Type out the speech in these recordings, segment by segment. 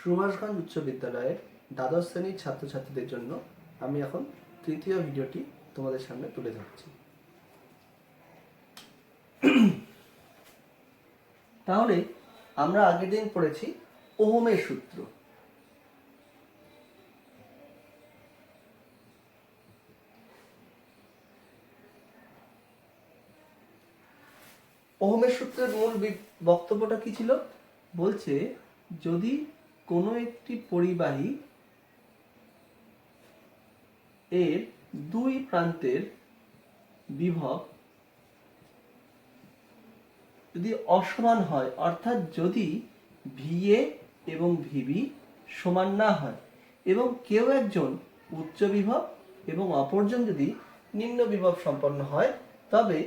সুভাষগঞ্জ উচ্চ বিদ্যালয়ের দ্বাদশ শ্রেণীর ছাত্রছাত্রীদের জন্য আমি এখন তৃতীয় ভিডিওটি তোমাদের সামনে তুলে ধরছি। তাহলে আমরা আগের দিন পড়েছি ওহমের সূত্র। ওহমের সূত্রের মূল বক্তব্যটা কি ছিল? বলছে যদি কোনো একটি পরিবাহী এর দুই প্রান্তের বিভব যদি অসমান হয়, অর্থাৎ যদি VA এবং VB সমান না হয় এবং কেউ একজন উচ্চ বিভব এবং অপরজন যদি নিম্ন বিভব সম্পন্ন হয়, তবে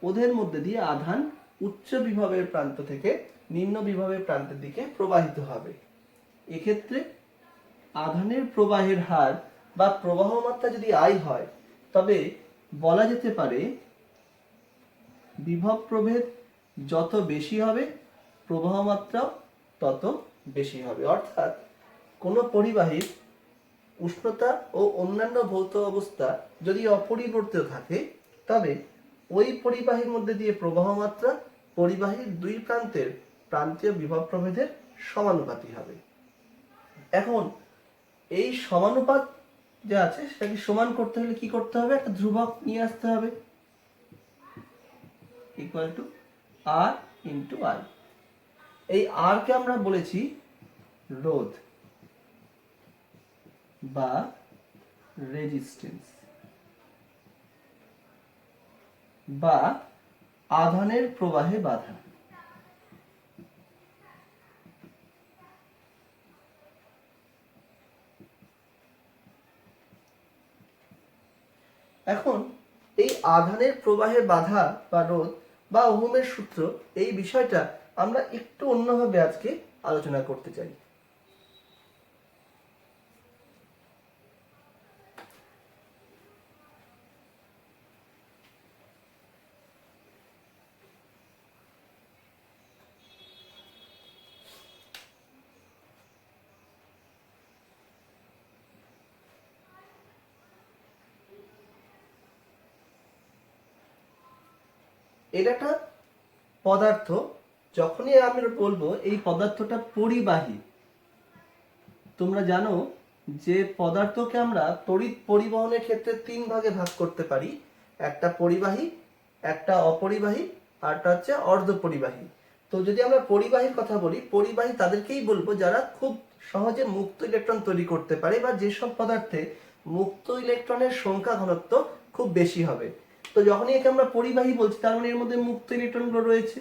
ওদের মধ্যে দিয়ে আধান উচ্চ বিভবের প্রান্ত থেকে নিম্ন বিভবের প্রান্তের দিকে প্রবাহিত হবে। এক্ষেত্রে আধানের প্রবাহের হার বা প্রবাহ মাত্রা যদি I হয়, তবে বলা যেতে পারে বিভব প্রভেদ যত বেশি হবে প্রবাহ মাত্রাও তত বেশি হবে। অর্থাৎ কোনো পরিবাহীর উষ্ণতা ও অন্যান্য ভৌত অবস্থা যদি অপরিবর্তিত থাকে, তবে ওই পরিবাহীর মধ্যে দিয়ে প্রবাহ মাত্রা পরিবাহীর দুই প্রান্তের প্রান্তীয় বিভব প্রভেদের সমানুপাতি হবে। এখন এই সমানুপাত যা আছে সেটাকে সমান করতে হলে কি করতে হবে? একটা ধ্রুবক নিয়ে আসতে হবে, equal to R into I। এই R কে আমরা বলেছি রোধ বা রেজিস্ট্যান্স বা আধানের প্রবাহে বাধা। এখন এই আধানের প্রবাহে বাধা বা রোধ বা ওহমের সূত্র, এই বিষয়টা আমরা একটু অন্যভাবে আজকে আলোচনা করতে চাই। এটা একটা পদার্থ, যখনই আমি বলবো এই পদার্থটা পরিবাহী, তোমরা জানো যে পদার্থকে আমরা তড়িৎ পরিবহনের ক্ষেত্রে তিন ভাগে ভাগ করতে পারি। একটা পরিবাহী, একটা অপরিবাহী, আরটা হচ্ছে অর্ধপরিবাহী। তো যদি আমরা পরিবাহীর কথা বলি, পরিবাহী তাদেরকেই বলবো যারা খুব সহজে মুক্ত ইলেকট্রন তৈরি করতে পারে বা যেসব পদার্থে মুক্ত ইলেকট্রনের সংখ্যা ঘনত্ব খুব বেশি হবে। তো যখনই একে আমরা পরিবাহী বলছি, তার মানে এর মধ্যে মুক্ত ইলেকট্রনগুলো রয়েছে।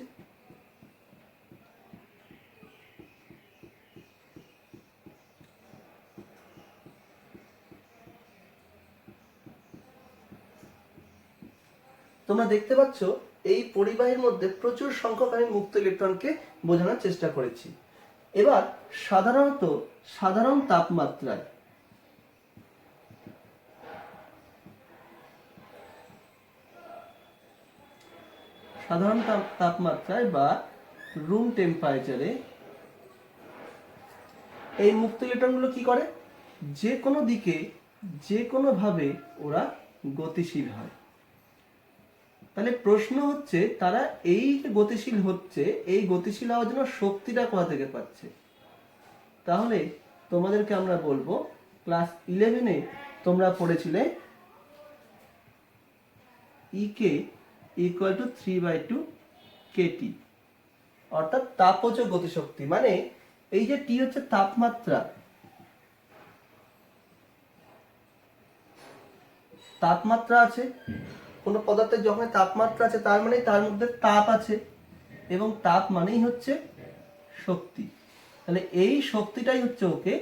তোমরা দেখতে পাচ্ছ এই পরিবাহীর মধ্যে প্রচুর সংখ্যক আমি মুক্ত ইলেকট্রনকে বোঝানোর চেষ্টা করেছি। এবার সাধারণ তাপমাত্রায় বা রুম টেম্পারেচারে এই মুক্ত ইলেকট্রনগুলো কি করে? যে কোনো দিকে যে কোনো ভাবে ওরা গতিশীল হয়। তাহলে প্রশ্ন হচ্ছে, তারা এই যে গতিশীল হচ্ছে, এই গতিশীল হওয়ার জন্য শক্তিটা কোথা থেকে পাচ্ছে? তাহলে তোমাদেরকে আমরা বলবো, ক্লাস 11-এ তোমরা পড়েছিলে EK ইকুয়াল টু 3/2 KT, অর্থাৎ তাপজ গতিশক্তি। মানে এই যে T হচ্ছে তাপমাত্রা, তাপমাত্রা আছে কোনো পদার্থের, যখন তাপমাত্রা আছে তার মানে তার মধ্যে তাপ আছে, এবং তাপ মানেই হচ্ছে শক্তি। তাহলে এই শক্তিটাই হচ্ছে ওকে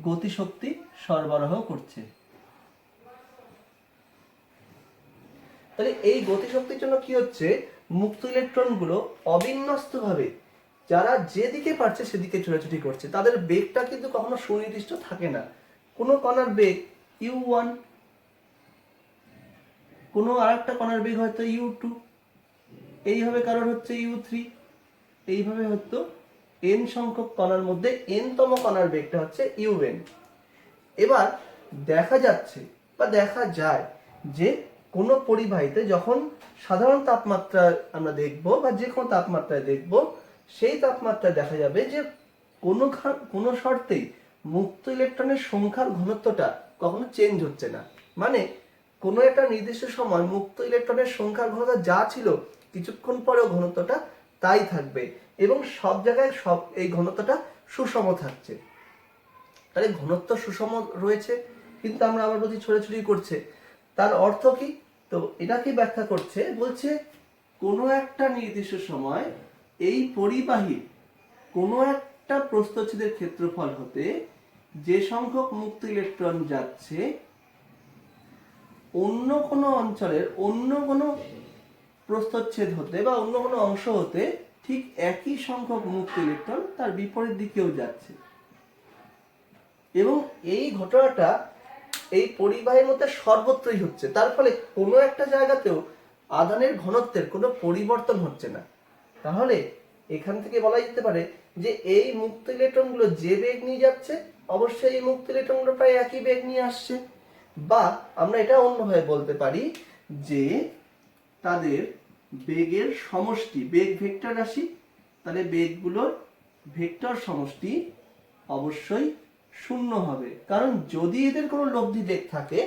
গতিশক্তি সরবরাহ করছে। তাহলে এই গতিশক্তির জন্য কি হচ্ছে? মুক্ত ইলেকট্রনগুলো অবিন্যস্তভাবে যারা যেদিকে পারছে সেদিকে ছোটাছুটি করছে। তাদের বেগটা কিন্তু কখনো সুনির্দিষ্ট থাকে না। কোনো কণার বেগ u1, কোনো আরেকটা কণার বেগ হয়তো u2, এইভাবে কারোর হচ্ছে u3, এইভাবে হয়তো n সংখ্যক কণার মধ্যে n তম কণার বেগটা হচ্ছে un। এবার দেখা যাচ্ছে বা দেখা যায় যে কোনো পরিবাহীতে যখন সাধারণ তাপমাত্রা আমরা দেখব বা যে কোনো তাপমাত্রায় দেখব, সেই তাপমাত্রায় দেখা যাবে যে কোনো শর্তেই মুক্ত ইলেকট্রনের সংখ্যার ঘনত্বটা কখনো চেঞ্জ হচ্ছে না। মানে কোনো একটা নির্দিষ্ট সময় মুক্ত ইলেকট্রনের সংখ্যার ঘনত্ব যা ছিল কিছুক্ষণ পরেও ঘনত্বটা তাই থাকবে এবং সব জায়গায় এই ঘনত্বটা সুষম থাকছে। তাহলে ঘনত্ব সুষম রয়েছে, কিন্তু আমরা আবার বলছি ছড়াছড়ি করছে। তার অর্থ কি? তো এটা কি ব্যাখ্যা করছে, বলছে কোনো একটা নির্দিষ্ট সময় এই পরিবাহীর কোনো একটা প্রস্থচ্ছেদের ক্ষেত্রফল হতে যে সংখ্যক মুক্ত ইলেকট্রন যাচ্ছে অন্য কোনো অঞ্চলের অন্য কোনো প্রস্থচ্ছেদ হতে বা অন্য কোনো অংশ হতে ঠিক একই সংখ্যক মুক্ত ইলেকট্রন তার বিপরীত দিকেও যাচ্ছে। এবং এই ঘটনাটা এই পরিবাহীর মধ্যে সর্বত্রই হচ্ছে। তার ফলে কোনো একটা জায়গাতেও আধানের ঘনত্বের কোনো পরিবর্তন হচ্ছে না। তাহলে এখান থেকে বলা যেতে পারে যে এই মুক্ত ইলেকট্রনগুলো যে বেগ নিয়ে যাচ্ছে অবশ্যই এই মুক্ত ইলেকট্রনগুলো প্রায় একই বেগ নিয়ে আসছে। বা আমরা এটা অন্যভাবে বলতে পারি যে তাদের বেগের সমষ্টি, বেগ ভেক্টর রাশি, তাহলে বেগগুলোর ভেক্টর সমষ্টি অবশ্যই শূন্য হবে। কারণ যদি এদের কোনো লব্ধি বেগ থাকে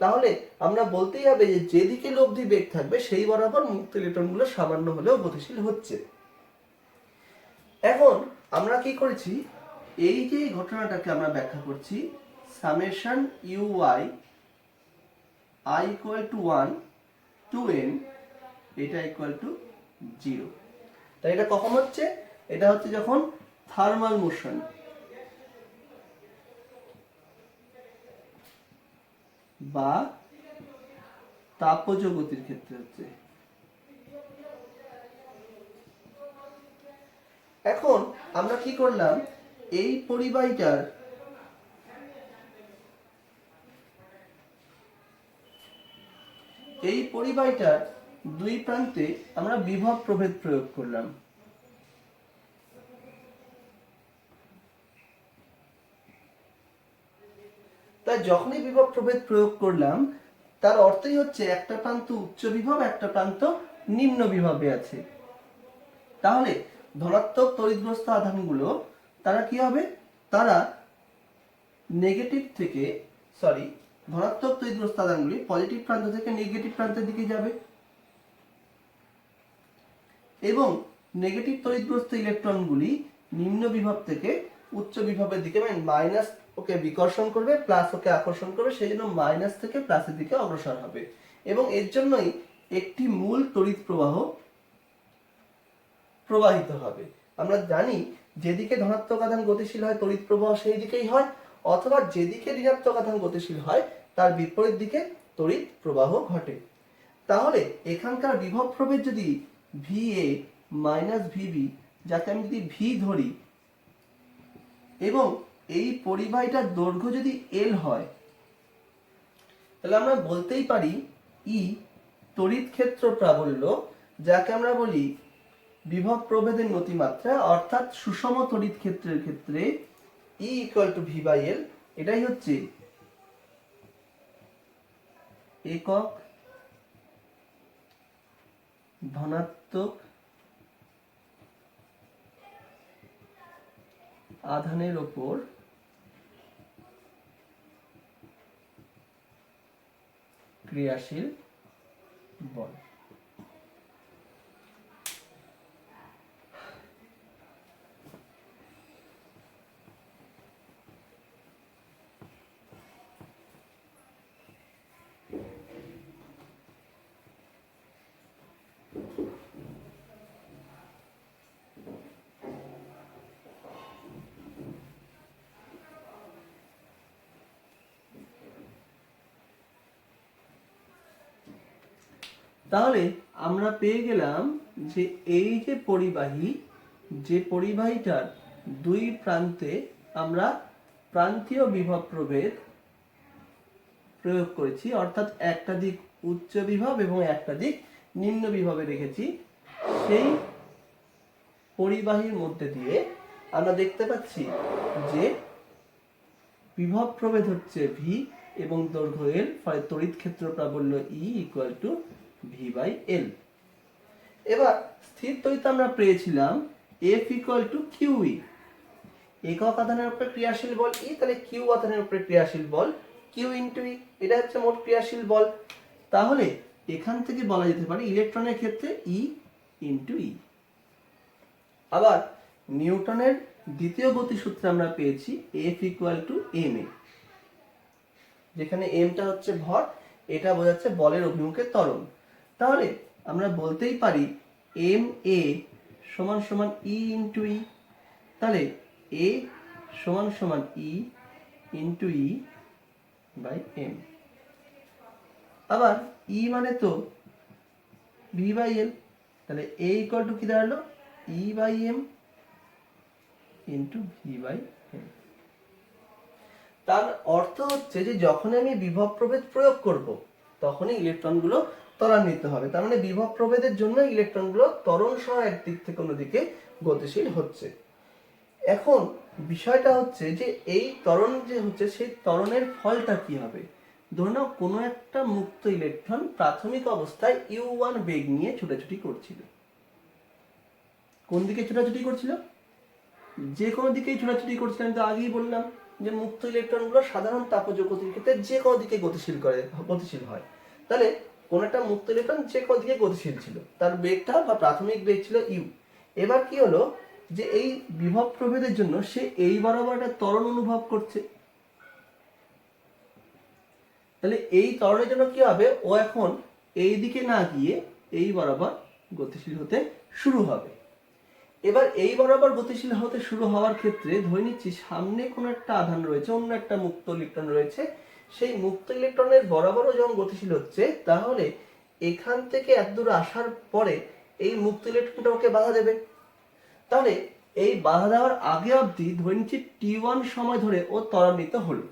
তাহলে আমরা বলতেই হবে যে যেদিকে লব্ধি বেগ থাকবে সেই বরাবর মুক্ত ইলেকট্রনগুলো সামান্য হলেও গতিশীল হচ্ছে। এখন আমরা কি করেছি, এই যে ঘটনাটাকে আমরা ব্যাখ্যা করছি summation u i i equal to 1 to n, এটা equal to 0। তাই এটা কখন হচ্ছে? এটা হচ্ছে যখন থার্মাল মোশন বা তাপজ গতির ক্ষেত্রে হচ্ছে। এখন আমরা কি করলাম, এই পরিবাহীটার দুই প্রান্তে আমরা বিভব প্রভেদ প্রয়োগ করলাম। তাই যখনই বিভব প্রভেদ প্রয়োগ করলাম তার অর্থই হচ্ছে একটা প্রান্ত উচ্চ বিভব, একটা প্রান্ত নিম্ন বিভবে আছে। তাহলে ধনাত্মক তড়িৎগ্রস্ত আধানগুলো তারা কি হবে, তারা নেগেটিভ থেকে ধনাত্মক তড়িৎগ্রস্ত আধানগুলি পজিটিভ প্রান্ত থেকে নেগেটিভ প্রান্তের দিকে যাবে এবং নেগেটিভ তড়িৎগ্রস্ত ইলেকট্রনগুলি নিম্ন বিভব থেকে উচ্চ বিভবের দিকে, মানে মাইনাস ওকে বিকর্ষণ করবে, প্লাস ওকে আকর্ষণ করবে, সেই জন্য মাইনাস থেকে প্লাসের দিকে অগ্রসর হবে। এবং এর জন্যই একটি মূল তড়িৎ প্রবাহ প্রবাহিত হবে। আমরা জানি যেদিকে ধনাত্মক আধান গতিশীল হয় তড়িৎ প্রবাহ সেই দিকেই হয়, অথবা যেদিকে ঋণাত্মক আধান গতিশীল হয় তার বিপরীত দিকে তড়িৎ প্রবাহ ঘটে। তাহলে এখানকার বিভব প্রভেদ যদি VA মাইনাস VB, যাকে আমি যদি V ধরি, এবং এই পরিবাহীটার দৈর্ঘ্য যদি L হয়, তাহলে আমরা বলতেই পারি E তড়িৎ ক্ষেত্র প্রাবল্য, যাকে আমরা বলি বিভব প্রভেদের নতিমাত্রা, অর্থাৎ সুষম তড়িৎ ক্ষেত্রের ক্ষেত্রে E equal to V/L, এটাই হচ্ছে একক ধনাত্মক আধানের ওপর ক্রিয়াশীল বল। তাহলে আমরা পেয়ে গেলাম যে এই যে পরিবাহীটার দুই প্রান্তে আমরা প্রান্তীয় বিভব প্রভেদ প্রয়োগ করেছি, অর্থাৎ একটা দিক উচ্চ বিভব এবং একটা দিক নিম্ন বিভবে রেখেছি। সেই পরিবাহীর মধ্যে দিয়ে আমরা দেখতে পাচ্ছি যে বিভব প্রভেদ হচ্ছে ভি এবং দৈর্ঘ্য এল, ফলে তড়িৎ ক্ষেত্র প্রাবল্য E equal to V by L. এবার স্থির তড়িৎ আমরা পেয়েছিলাম এফ ইকুয়াল টু কিউই, একক আধানের উপরে ক্রিয়াশীল বল ই, তাহলে কিউ আধানের উপরে ক্রিয়াশীল বল কিউ ইন্টু ই, এটা হচ্ছে মোট ক্রিয়াশীল বল। তাহলে এখান থেকে বলা যেতে পারে ইলেকট্রনের ক্ষেত্রে ই ইন্টু ই। আবার নিউটনের দ্বিতীয় গতিসূত্রে আমরা পেয়েছি F equal to M A, যেখানে এমটা হচ্ছে ভর, এটা বোঝাচ্ছে বলের অভিমুখে ত্বরণ। তাহলে আমরা বলতেই পারি এম এ সমান সমান ই ইন্টু ই, তাহলে এ সমান সমান ই ইন্টু ই বাই এম। আবার ই মানে তো ভি বাই এল, তাহলে এ ইকুয়াল টু কি দাঁড়ালো E by M into V by M. তার অর্থ হচ্ছে যে যখন আমি বিভব প্রভেদ প্রয়োগ করব তখনই ইলেকট্রনগুলো ত্বরান্বিত হবে। তার মানে বিভব প্রভেদের জন্য ইলেকট্রনগুলো ত্বরণ সহ একদিক থেকে অন্যদিকে গতিশীল হচ্ছে। এখন বিষয়টা হচ্ছে যে এই ত্বরণ যে হচ্ছে সেই ত্বরণের ফলটা কি হবে। ধরে নাও কোনো একটা মুক্ত ইলেকট্রন প্রাথমিক অবস্থায় u1 বেগ নিয়ে ছোটাছুটি করছিল। কোন দিকে ছোটাছুটি করছিল? যে কোনো দিকেই ছোটাছুটি করছিল। আমি তো আগেই বললাম যে মুক্ত ইলেকট্রনগুলো সাধারণ তাপজ গতির ক্ষেত্রে যে কোনো দিকে গতিশীল হয়। তাহলে কোন একটা মুক্ত ইলেকট্রন যে কোনো দিকে গতিশীল ছিল, তার বেগটা বা প্রাথমিক বেগ ছিল ইউ। এবার কি হলো যে এই বিভব প্রভেদের জন্য সে এই বরাবর একটা ত্বরণ অনুভব করছে। তাহলে এই ত্বরণের জন্য কি হবে, ও এখন এই দিকে না গিয়ে এই বরাবর গতিশীল হতে শুরু হবে। এবার এই বরাবর গতিশীল হতে শুরু হওয়ার ক্ষেত্রে ধরে নিচ্ছি সামনে কোনো একটা আধান রয়েছে, অন্য একটা মুক্ত ইলেকট্রন রয়েছে, সেই মুক্ত ইলেকট্রনের বরাবরও যখন গতিশীল হচ্ছে, তাহলে এখান থেকে এত দূর আসার পরে এই মুক্ত ইলেকট্রনটা ওকে বাধা দেবে। তাহলে এই বাধা দেওয়ার আগে অবধি ধরে নিচ্ছি t1 সময় ধরে ও ত্বরান্বিত হলো।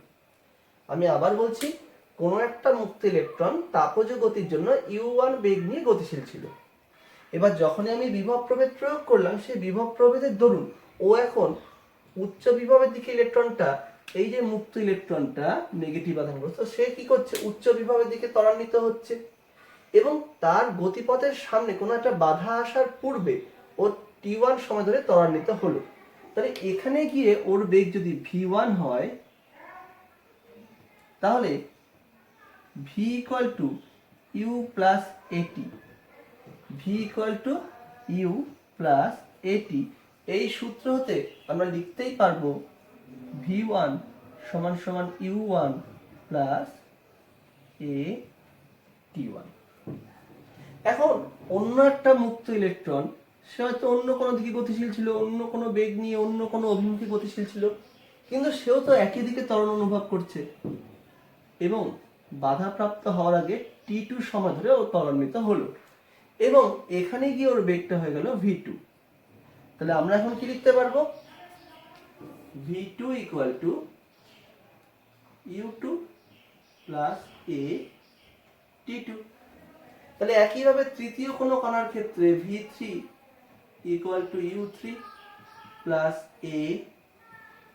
আমি আবার বলছি, কোনো একটা মুক্ত ইলেকট্রন তাপজ গতির জন্য u1 বেগ নিয়ে গতিশীল ছিল। এবার যখনই আমি বিভব প্রভেদ প্রয়োগ করলাম, সেই বিভব প্রভেদের দরুন ও এখন উচ্চ বিভবের দিকে ইলেকট্রনটা, এই যে মুক্ত ইলেকট্রনটা নেগেটিভ আধানগ্রস্ত, সে কি করছে উচ্চ বিভবের দিকে ত্বরান্বিত হচ্ছে এবং তার গতিপথের সামনে কোনো একটা বাধা আসার পূর্বে ও t1 সময় ধরে ত্বরান্বিত হলো। তাহলে এখানে গিয়ে ওর বেগ যদি v1 হয়, তাহলে v equal to u plus at, v equal to u plus at. এই সূত্র হতে আমরা লিখতেই পারবো v1 সমান সমান u1 প্লাস এ t1। এখন অন্য একটা মুক্ত ইলেকট্রন, সে হয়তো অন্য কোনো দিকে গতিশীল ছিল, অন্য কোনো বেগ নিয়ে অন্য কোনো অভিমুখে গতিশীল ছিল, কিন্তু সেও তো একই দিকে ত্বরণ অনুভব করছে এবং বাধাপ্রাপ্ত হওয়ার আগে t2 সময় ধরে ও ত্বরান্বিত হলো এবং এখানে গিয়ে ওর বেগটা হয়ে গেল v2। তাহলে আমরা এখন কি লিখতে পারবো, v2 equal to u2 plus a t2। তাহলে একইভাবে তৃতীয় কোনো কণার ক্ষেত্রে v3 equal to u3 plus a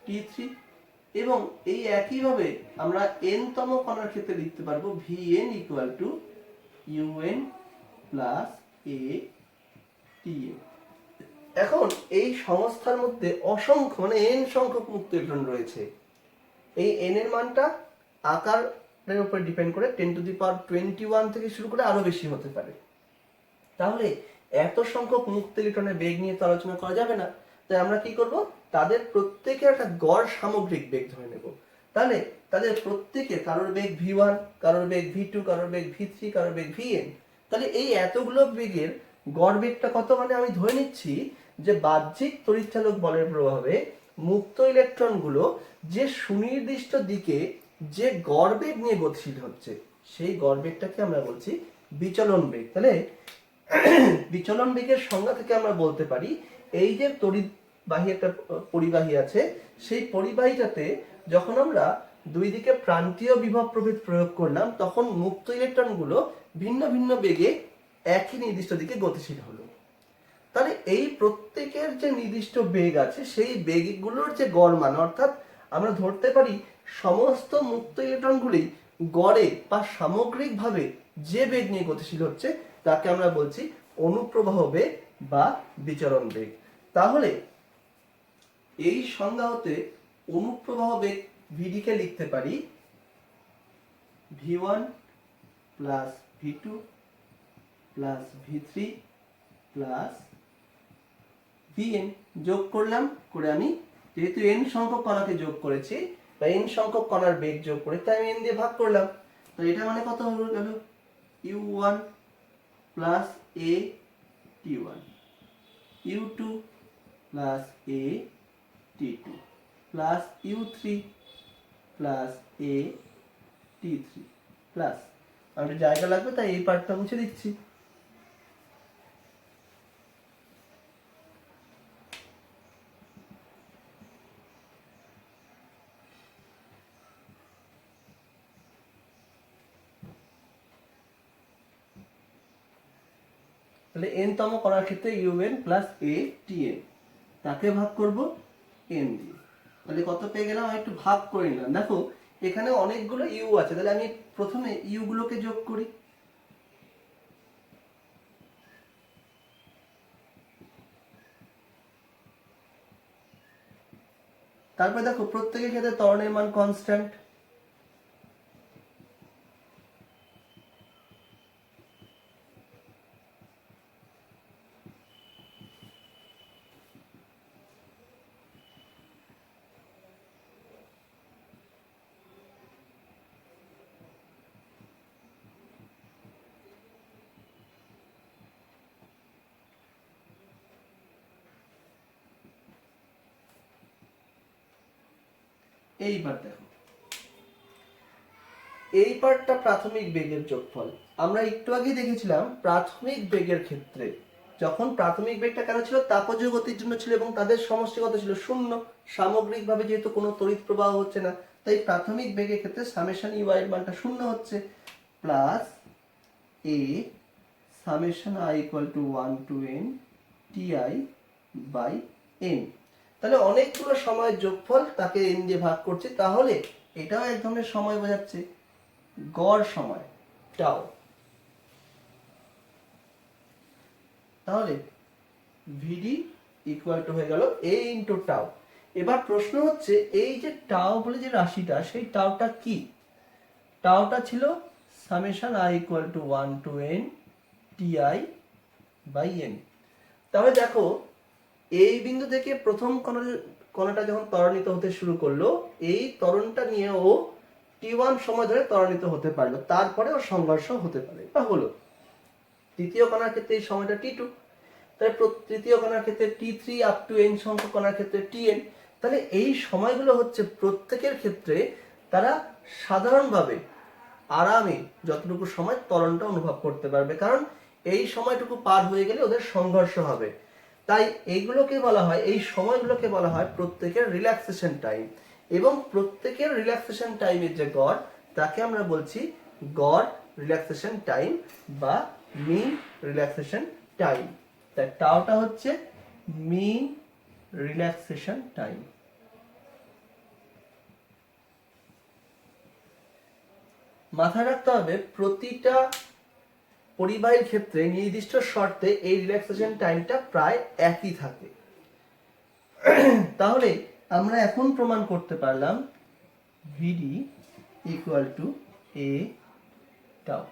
t3 এবং এই একইভাবে আমরা n তম কণার ক্ষেত্রে লিখতে পারবো vn equal to un plus a tn। এখন এই সংস্থার মধ্যে অসংখ্য মানে n সংখ্যক মুক্ত ইলেকট্রন রয়েছে। এই n এর মানটা আকারের উপর ডিপেন্ড করে 10⁻21 থেকে শুরু করে আরো বেশি হতে পারে। তাহলে এত সংখ্যক মুক্ত ইলেকট্রনের বেগ নিয়ে তো আলোচনা করা যাবে না। তাই আমরা কি করব, তাদের প্রত্যেকের একটা গড় সামগ্রিক বেগ ধরে নেব। তাহলে তাদের প্রত্যেকে কারোর বেগ v1, কারোর বেগ v2, কারোর বেগ v3, কারোর বেগ vn। তাহলে এই এতগুলো বেগের গড় বেগটা কত, মানে আমি ধরে নিচ্ছি যে বাহ্যিক তড়িৎচালক বলের প্রভাবে মুক্ত ইলেকট্রনগুলো যে সুনির্দিষ্ট দিকে যে গড় বেগ নিয়ে গতিশীল হচ্ছে, সেই গড় বেগটাকে আমরা বলছি বিচলন বেগ। তাহলে বিচলন বেগের সংজ্ঞা থেকে আমরা বলতে পারি, এই যে তড়িৎবাহী একটা পরিবাহী আছে, সেই পরিবাহীটাতে যখন আমরা দুই দিকে প্রান্তীয় বিভব প্রভেদ প্রয়োগ করলাম, তখন মুক্ত ইলেকট্রনগুলো ভিন্ন ভিন্ন বেগে একই নির্দিষ্ট দিকে গতিশীল হলো। তাহলে এই প্রত্যেকের যে নির্দিষ্ট বেগ আছে সেই বেগগুলোর যে গড় মান, অর্থাৎ আমরা ধরতে পারি সমস্ত মুক্ত ইলেকট্রনগুলি গড়ে বা সামগ্রিকভাবে যে বেগ নিয়ে গতিশীল হচ্ছে তাকে আমরা বলছি অনুপ্রবাহ বেগ বা বিচরণ বেগ। তাহলে এই সংজ্ঞা হতে অনুপ্রবাহ বেগ ভিডি কে লিখতে পারি v1 plus v2 plus v3 plus vn। যোগ করলাম, করে আমি যেহেতু n সংখ্যক কণাকে যোগ করেছি বা n সংখ্যক কণার বেগ যোগ করে তাই আমি n দিয়ে ভাগ করলাম। তো এটা মানে কত হয়ে গেল u1 plus a t1 u2 plus a t2 plus u3 plus a t3 plus, আমার জায়গা লাগবে তাই এই পার্টটা মুছে দিচ্ছি। তাহলে n তম করার ক্ষেত্রে un প্লাস a tn, তাকে ভাগ করব n দিয়ে। তাহলে কত পেয়ে গেলাম, আমি একটু ভাগ করে নিলাম। দেখো এখানে অনেকগুলো ইউ আছে, তাহলে আমি প্রথমে ইউ গুলোকে যোগ করি। তারপরে দেখো প্রত্যেকের ক্ষেত্রে ত্বরণের মান কনস্ট্যান্ট। এইবার দেখো এই পার্টটা প্রাথমিক বেগের যোগফল। আমরা একটু আগে দেখেছিলাম প্রাথমিক বেগের ক্ষেত্রে যখন প্রাথমিক বেগটা কেন ছিল, তাপজ গতির জন্য ছিল এবং তাদের সমষ্টি কত ছিল, শূন্য। সামগ্রিকভাবে যেহেতু কোনো তড়িৎ প্রবাহ হচ্ছে না তাই প্রাথমিক বেগের ক্ষেত্রে সামেশন ইউ এর মানটা শূন্য হচ্ছে, প্লাস এ summation i equal to 1 to n ti by n। তাহলে অনেকগুলো সময়ের যোগফল তাকে n দিয়ে ভাগ করছি, তাহলে এটাও এক ধরনের সময় বোঝাচ্ছে, গড় সময় টাও। তাহলে ভিডি ইকুয়াল টু হয়ে গেল a ইন্টু টাও। এবার প্রশ্ন হচ্ছে এই যে টাও বলে যে রাশিটা, সেই টাওটা কি? টাওটা ছিল summation i equal to 1 to n ti by n। তাহলে দেখো এই বিন্দু থেকে প্রথম কণাটা যখন ত্বরণিত হতে শুরু করলো, এই ত্বরণটা নিয়ে ও t1 সময় ধরে ত্বরণিত হতে পারলো, তারপরে ওর সংঘর্ষ হতে পারে বা হলো। তৃতীয় কণার ক্ষেত্রে এই সময়টা t2, তাহলে তৃতীয় কণার ক্ষেত্রে t3 আপ টু n সংখ্যক কণার ক্ষেত্রে tn। তাহলে এই সময়গুলো হচ্ছে প্রত্যেকের ক্ষেত্রে তারা সাধারণভাবে আরামে যতটুকু সময় ত্বরণটা অনুভব করতে পারবে, কারণ এই সময়টুকু পার হয়ে গেলে ওদের সংঘর্ষ হবে। তাই এইগুলোকে বলা হয়, এই সময়গুলোকে বলা হয় প্রত্যেকের রিল্যাক্সেশন টাইম, এবং প্রত্যেকের রিল্যাক্সেশন টাইমের যে গড় তাকে আমরা বলছি গড় রিল্যাক্সেশন টাইম বা মিন রিল্যাক্সেশন টাইম। তাই টাওটা হচ্ছে মিন রিল্যাক্সেশন টাইম। মাথায় রাখতে হবে প্রতিটা পরিবাহীর ক্ষেত্রে নির্দিষ্ট শর্তে এই রিল্যাক্সেশন টাইমটা প্রায় একই থাকে। তাহলে আমরা এখন প্রমাণ করতে পারলাম ভিডি ইকুয়াল টু এ টাও।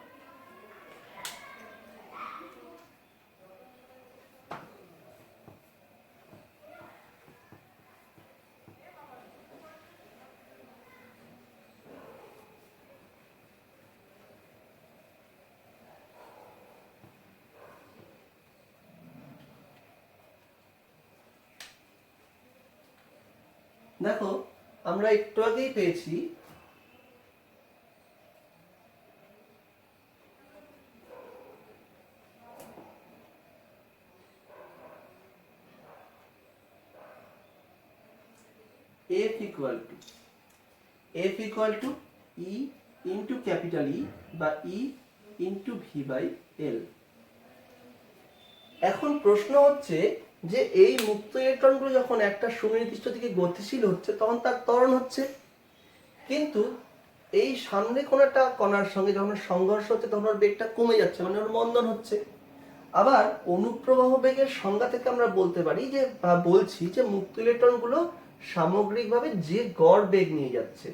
দেখো আমরা একটু আগেই পেয়েছি F equal to E into capital E বা E into V by L। এখন প্রশ্ন হচ্ছে যে এই মুক্ত ইলেকট্রনগুলো যখন একটা সুনির্দিষ্ট দিকে গতিশীল হচ্ছে তখন তার ত্বরণ হচ্ছে, কিন্তু এই সামনে কোনো একটা কণার সঙ্গে যখন সংঘর্ষ হচ্ছে তখন ওর বেগটা কমে যাচ্ছে, মানে ওর মন্দন হচ্ছে। আবার অনুপ্রবাহ বেগের সংজ্ঞা থেকে আমরা বলতে পারি যে বলছি যে মুক্ত ইলেকট্রনগুলো সামগ্রিকভাবে যে গড় বেগ নিয়ে যাচ্ছে,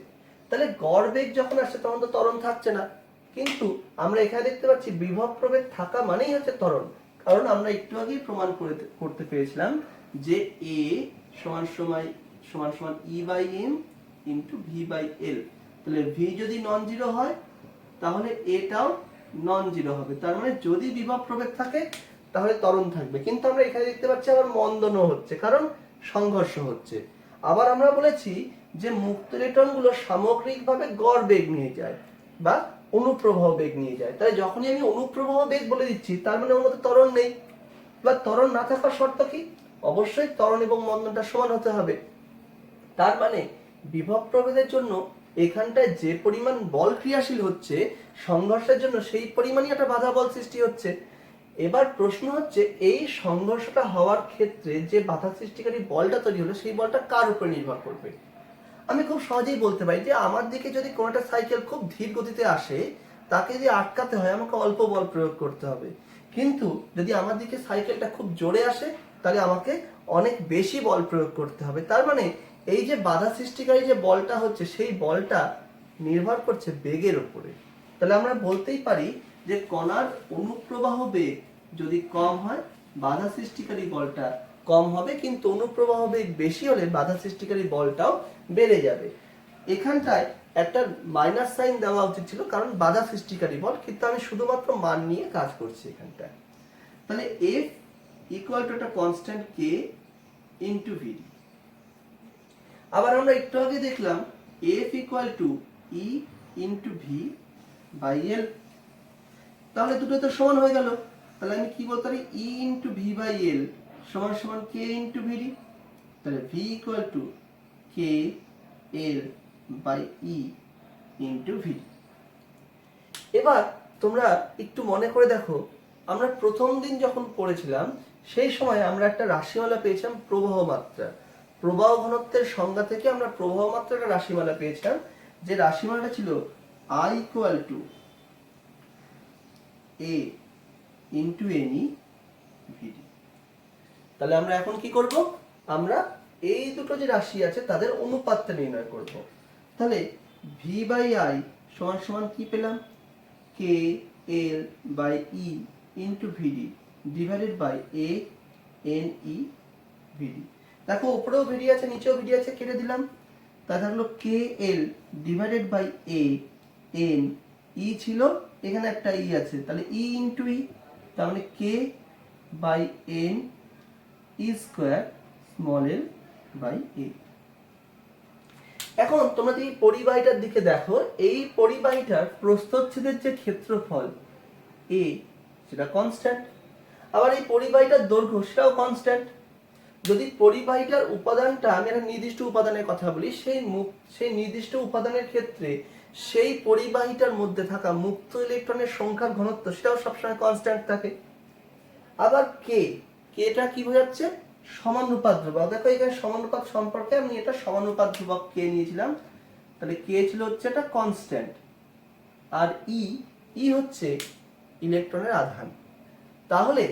তাহলে গড় বেগ যখন আসছে তখন তো ত্বরণ থাকছে না। কিন্তু আমরা এখানে দেখতে পাচ্ছি বিভব প্রবেগ থাকা মানেই হচ্ছে ত্বরণ, কারণ আমরা একটু আগেই প্রমাণ করতে পেরেছিলাম যে এ সমান সমান সমান সমান E by M into V by L. তাহলে ভি যদি নন জিরো হয় তাহলে এটাও নন জিরো হবে, তার মানে যদি বিভব প্রবেগ থাকে তাহলে ত্বরণ থাকবে। কিন্তু আমরা এখানে দেখতে পাচ্ছি আবার মন্দনও হচ্ছে, কারণ সংঘর্ষ হচ্ছে। আবার আমরা বলেছি যে মুক্ত ইলেকট্রনগুলো সামগ্রিকভাবে গড় বেগ নিয়ে যায় বা অনুপ্রবাহ বেগ নিয়ে যায়। তাই যখনই আমি অনুপ্রবাহ বেগ বলে দিচ্ছি তার মানে ওর মধ্যে ত্বরণ নেই, বা ত্বরণ না থাকার শর্ত কি? অবশ্যই ত্বরণ এবং মন্দনটা সমান হতে হবে। তার মানে বিভব প্রভেদের জন্য এখানটায় যে পরিমাণ বল ক্রিয়াশীল হচ্ছে সংঘর্ষের জন্য সেই পরিমাণই একটা বাধা বল সৃষ্টি হচ্ছে। এবার প্রশ্ন হচ্ছে এই সংঘর্ষটা হওয়ার ক্ষেত্রে যে বাধা সৃষ্টিকারী বলটা তৈরি হলো সেই বলটা কার উপর নির্ভর করবে? আমি খুব সহজেই বলতে পারি যে আমার দিকে যদি কোনো একটা সাইকেল খুব ধীর গতিতে আসে তাকে যদি আটকাতে হয় আমাকে অল্প বল প্রয়োগ করতে হবে, কিন্তু যদি আমার দিকে সাইকেলটা খুব জোরে আসে তাহলে আমাকে অনেক বেশি বল প্রয়োগ করতে হবে। তার মানে এই যে বাধা সৃষ্টিকারী যে বলটা হচ্ছে সেই বলটা নির্ভর করছে বেগের উপরে। তাহলে আমরা বলতেই পারি যে কণার অনুপ্রবাহ বেগ যদি কম হয় বাধা সৃষ্টিকারী বলটা কম হবে, কিন্তু অনুপ্রবাহ বেগ বেশি হলে বাধা সৃষ্টিকারী বলটাও বেড়ে যাবে। এখানটায় একটা মাইনাস সাইন দেওয়া উচিত ছিল কারণ বাধা সৃষ্টিকারী বল, কিন্তু আমি শুধুমাত্র মান নিয়ে কাজ করছি এখানটায়। তাহলে F ইকুয়াল টু একটা কনস্ট্যান্ট K ইন্টু VD। আবার আমরা একটু আগে দেখলাম F equal to E into V by L। তাহলে দুটো তো সমান হয়ে গেল। তাহলে আমি কি বলতে পারি E into V by L সমান সমান K ইন্টু VD। তাহলে V equal to K L by E into VD। এবার তোমরা একটু মনে করে দেখো, আমরা প্রথম দিন যখন পড়েছিলাম সেই সময় আমরা একটা রাশিমালা পেয়েছিলাম প্রবাহ মাত্রা। প্রবাহ ঘনত্বের সংজ্ঞা থেকে আমরা প্রবাহ মাত্রাটা রাশিমালা পেয়েছিলাম, যে রাশিমালাটা ছিল I equal to A into NE VD। তাহলে আমরা এখন কি করব? আমরা এই দুটো যে রাশি আছে তাদের অনুপাতটা নির্ণয় করব। তাহলে V বাই I সমান সমান কি পেলাম? K L by E into VD divided by A N E VD। দেখো উপরেও VD আছে নিচেও VD আছে, কেটে দিলাম। তা থাকলো K L divided by A N E ছিল, এখানে একটা E আছে, তাহলে E ইন্টু E, তার মানে K by N E square small l by A। এখন তোমরা যদি পরিবাহীটার দিকে দেখো, এই পরিবাহীটার প্রস্থচ্ছেদের যে ক্ষেত্রফল A সেটা কনস্ট্যান্ট, আবার এই পরিবাহীটার দৈর্ঘ্য সেটাও কনস্ট্যান্ট। যদি পরিবাহীটার উপাদানটা, আমি একটা নির্দিষ্ট উপাদানের কথা বলি, সেই নির্দিষ্ট উপাদানের ক্ষেত্রে সেই পরিবাহীটার মধ্যে থাকা মুক্ত ইলেকট্রনের সংখ্যার ঘনত্ব সেটাও সবসময় কনস্ট্যান্ট থাকে। আবার কেটা কি বোঝাচ্ছে? সমানুপাত ধ্রুবক। দেখো এখানে সমানুপাত সম্পর্কে আমি এটা সমানুপাত ধ্রুবক কে নিয়েছিলাম, তাহলে কে ছিল হচ্ছে এটা কনস্ট্যান্ট, আর ই হচ্ছে ইলেকট্রনের আধান। তাহলে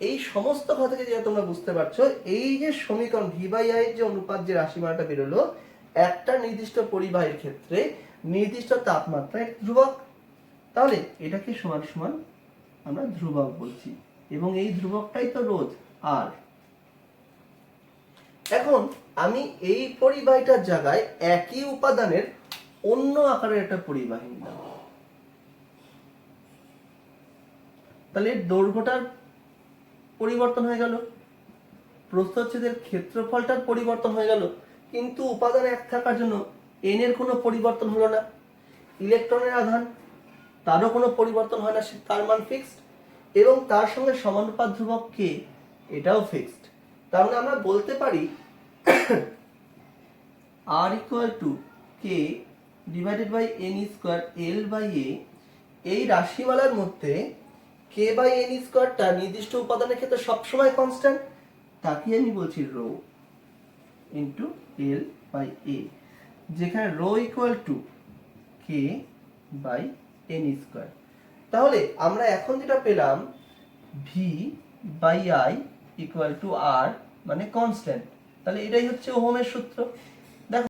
এই সমস্ত কথা থেকে যেটা তোমরা বুঝতে পারছো, এই যে সমীকরণ V বাই I এর যে অনুপাত যে রাশিমালাটা বেরোলো, একটা নির্দিষ্ট পরিবাহীর ক্ষেত্রে নির্দিষ্ট তাপমাত্রায় ধ্রুবক। তাহলে এটাকে সমান সমান আমরা ধ্রুবক বলছি, এবং এই ধ্রুবকটাই তো রোধ R। এখন আমি এই পরিবাহীটার জায়গায় একই উপাদানের অন্য আকারের একটা পরিবাহী নিলাম, তাহলে দৈর্ঘ্যটার পরিবর্তন হয়ে গেল, প্রস্থচ্ছেদের ক্ষেত্রফলটার পরিবর্তন হয়ে গেল, কিন্তু উপাদান এক থাকার জন্য n এর কোনো পরিবর্তন হলো না। ইলেকট্রনের আধান তারও কোনো পরিবর্তন হয় না, তার মান ফিক্সড, এবং তার সঙ্গে সমানুপাত ধ্রুবক k এটাও ফিক্সড। তার মানে আমরা বলতে পারি R equal to K divided by N square L by A। এই রাশিমালার মধ্যে কে বাই এন স্কোয়ারটা নির্দিষ্ট উপাদানের ক্ষেত্রে সবসময় কনস্ট্যান্ট, তাকে আমি বলছি rho into L by A, যেখানে rho equal to K by N square. তাহলে আমরা এখন যেটা পেলাম V by I equal to R মানে কনস্ট্যান্ট, তাহলে এটাই হচ্ছে ওহমের সূত্র।